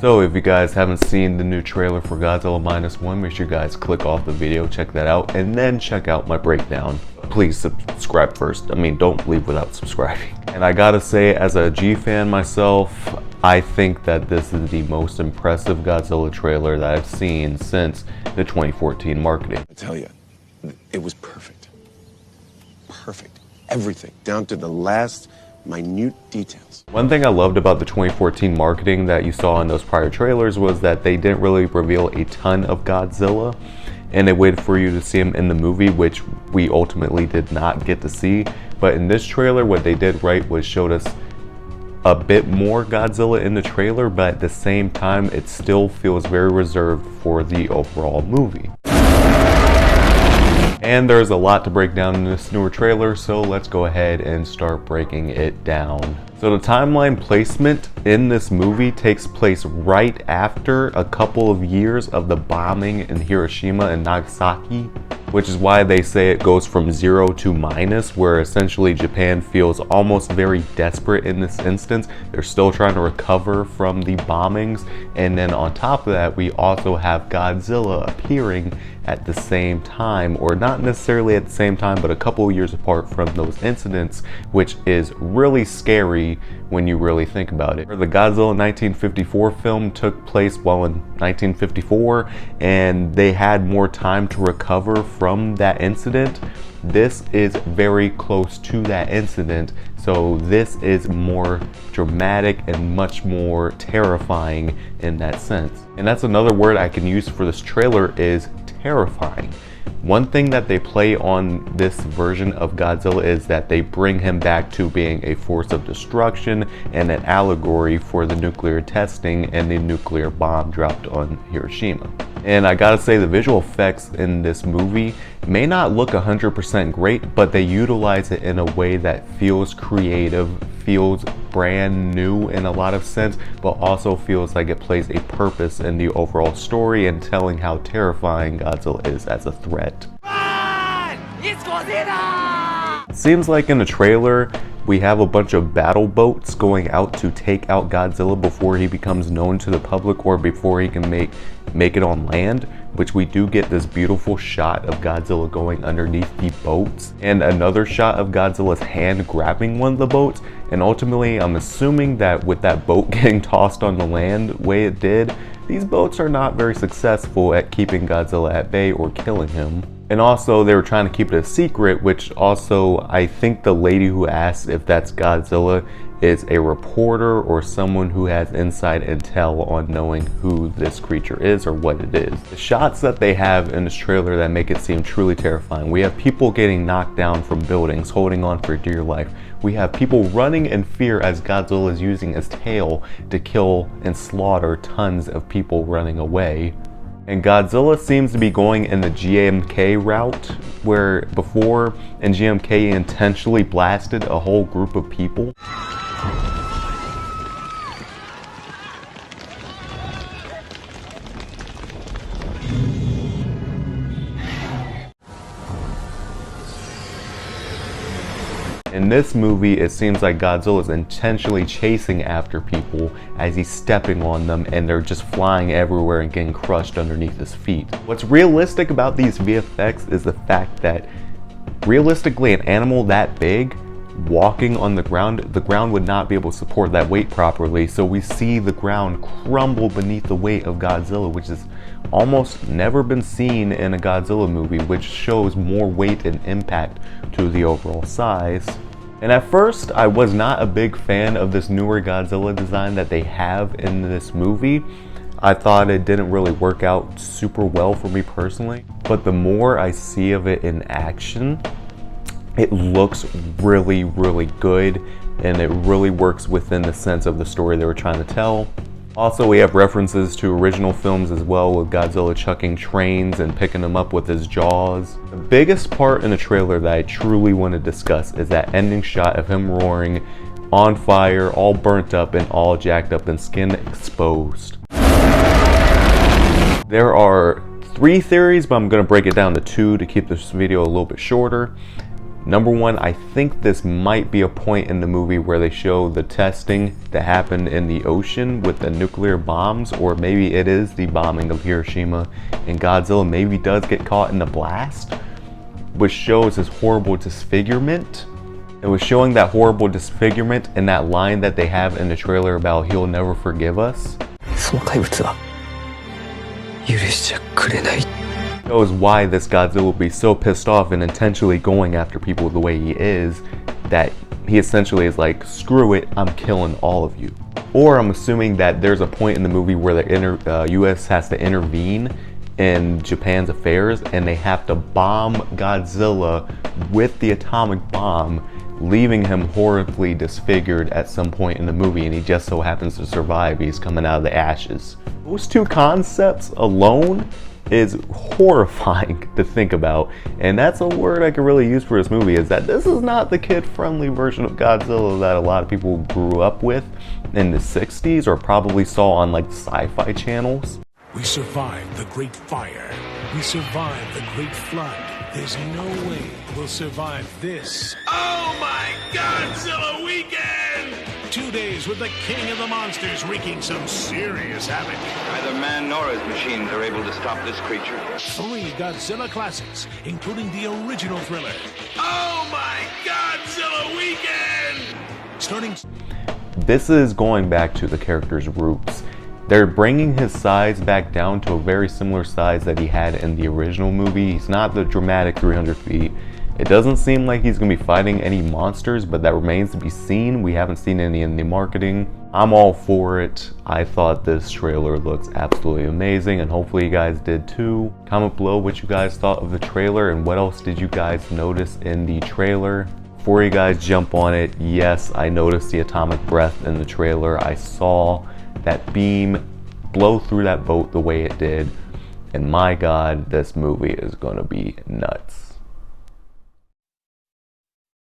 So if you guys haven't seen the new trailer for Godzilla Minus One, make sure you guys click off the video, check that out, and then check out my breakdown. Please subscribe first. I mean, don't leave without subscribing. And I gotta say, as a G fan myself, I think that this is the most impressive Godzilla trailer that I've seen since the 2014 marketing. I tell you, it was perfect. Perfect. Everything, down to the last minute details. One thing I loved about the 2014 marketing that you saw in those prior trailers was that they didn't really reveal a ton of Godzilla, and they waited for you to see him in the movie, which we ultimately did not get to see. But in this trailer, what they did right was showed us a bit more Godzilla in the trailer, but at the same time, it still feels very reserved for the overall movie. And there's a lot to break down in this newer trailer, so let's go ahead and start breaking it down. So the timeline placement in this movie takes place right after a couple of years of the bombing in Hiroshima and Nagasaki, which is why they say it goes from 0 to minus, where essentially Japan feels almost very desperate in this instance. They're still trying to recover from the bombings, and then on top of that, we also have Godzilla appearing at the same time, or not necessarily at the same time, but a couple of years apart from those incidents, which is really scary when you really think about it. The Godzilla 1954 film took place while in 1954, and they had more time to recover from that incident. This is very close to that incident, so this is more dramatic and much more terrifying in that sense. And that's another word I can use for this trailer, is terrifying. One thing that they play on this version of Godzilla is that they bring him back to being a force of destruction and an allegory for the nuclear testing and the nuclear bomb dropped on Hiroshima. And I gotta say, the visual effects in this movie may not look 100% great, but they utilize it in a way that feels creative, feels brand new in a lot of sense, but also feels like it plays a purpose in the overall story and telling how terrifying Godzilla is as a threat. Run! It's Godzilla! It seems like in the trailer, we have a bunch of battle boats going out to take out Godzilla before he becomes known to the public, or before he can make it on land, which we do get this beautiful shot of Godzilla going underneath the boats, and another shot of Godzilla's hand grabbing one of the boats. And ultimately, I'm assuming that with that boat getting tossed on the land the way it did, these boats are not very successful at keeping Godzilla at bay or killing him. And also, they were trying to keep it a secret, which also, I think the lady who asked if that's Godzilla is a reporter or someone who has inside intel on knowing who this creature is or what it is. The shots that they have in this trailer that make it seem truly terrifying. We have people getting knocked down from buildings, holding on for dear life. We have people running in fear as Godzilla is using his tail to kill and slaughter tons of people running away. And Godzilla seems to be going in the GMK route, where before in GMK he intentionally blasted a whole group of people. In this movie, it seems like Godzilla is intentionally chasing after people as he's stepping on them, and they're just flying everywhere and getting crushed underneath his feet. What's realistic about these VFX is the fact that realistically, an animal that big walking on the ground would not be able to support that weight properly. So we see the ground crumble beneath the weight of Godzilla, which is almost never been seen in a Godzilla movie, which shows more weight and impact to the overall size. And at first, I was not a big fan of this newer Godzilla design that they have in this movie. I thought it didn't really work out super well for me personally. But the more I see of it in action, it looks really, really good, and it really works within the sense of the story they were trying to tell. Also, we have references to original films as well, with Godzilla chucking trains and picking them up with his jaws. The biggest part in the trailer that I truly want to discuss is that ending shot of him roaring, on fire, all burnt up and all jacked up and skin exposed. There are 3 theories, but I'm going to break it down to 2 to keep this video a little bit shorter. Number one, I think this might be a point in the movie where they show the testing that happened in the ocean with the nuclear bombs, or maybe it is the bombing of Hiroshima, and Godzilla maybe does get caught in the blast, which shows his horrible disfigurement. It was showing that horrible disfigurement in that line that they have in the trailer about he'll never forgive us. Shows why this Godzilla will be so pissed off and intentionally going after people the way he is, that he essentially is like, screw it, I'm killing all of you. Or I'm assuming that there's a point in the movie where the US has to intervene in Japan's affairs and they have to bomb Godzilla with the atomic bomb, leaving him horribly disfigured at some point in the movie, and he just so happens to survive. He's coming out of the ashes. Those two concepts alone is horrifying to think about, and that's a word I could really use for this movie, is that this is not the kid-friendly version of Godzilla that a lot of people grew up with in the 60s or probably saw on like sci-fi channels. We survived the Great Fire. We survived the Great Flood. There's no way we'll survive this. Oh my Godzilla weekend! 2 days with the king of the monsters wreaking some serious havoc. Neither man nor his machines are able to stop this creature. 3 Godzilla classics, including the original thriller. Oh my Godzilla weekend! Starting... This is going back to the character's roots. They're bringing his size back down to a very similar size that he had in the original movie. He's not the dramatic 300 feet. It doesn't seem like he's going to be fighting any monsters, but that remains to be seen. We haven't seen any in the marketing. I'm all for it. I thought this trailer looks absolutely amazing, and hopefully you guys did too. Comment below what you guys thought of the trailer and what else did you guys notice in the trailer. Before you guys jump on it, yes, I noticed the atomic breath in the trailer. I saw that beam blow through that boat the way it did, and my god, this movie is gonna be nuts.